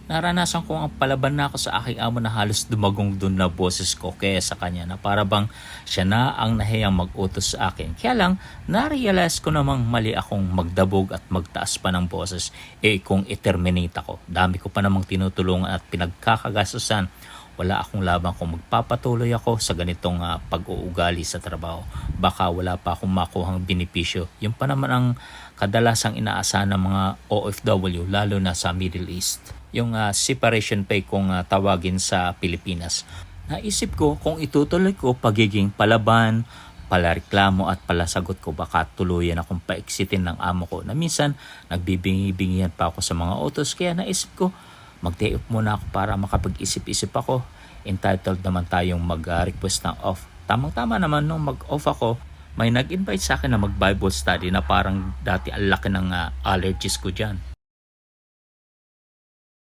Naranasan ko ang palaban na ako sa aking amo na halos dumagong dun na boses ko kaya sa kanya na para bang siya na ang nahiyang mag-utos sa akin. Kaya lang, na-realize ko namang mali akong magdabog at magtaas pa ng boses kung i-terminate ako. Dami ko pa namang tinutulungan at pinagkakagastusan. Wala akong laban kung magpapatuloy ako sa ganitong pag-uugali sa trabaho. Baka wala pa akong makuhang benepisyo. Yung pa naman ang kadalasang inaasahan ng mga OFW lalo na sa Middle East. Yung separation pay kung tawagin sa Pilipinas. Naisip ko kung itutuloy ko pagiging palaban, palareklamo at palasagot ko baka tuluyan akong paiksitin ng amo ko na minsan nagbibingi-bingihan pa ako sa mga utos kaya naisip ko mag-day off muna ako para makapag-isip-isip ako. Entitled naman tayong mag-request ng off. Tamang-tama naman nung mag-off ako, may nag-invite sa akin na mag-Bible study na parang dati ang laki ng allergies ko dyan.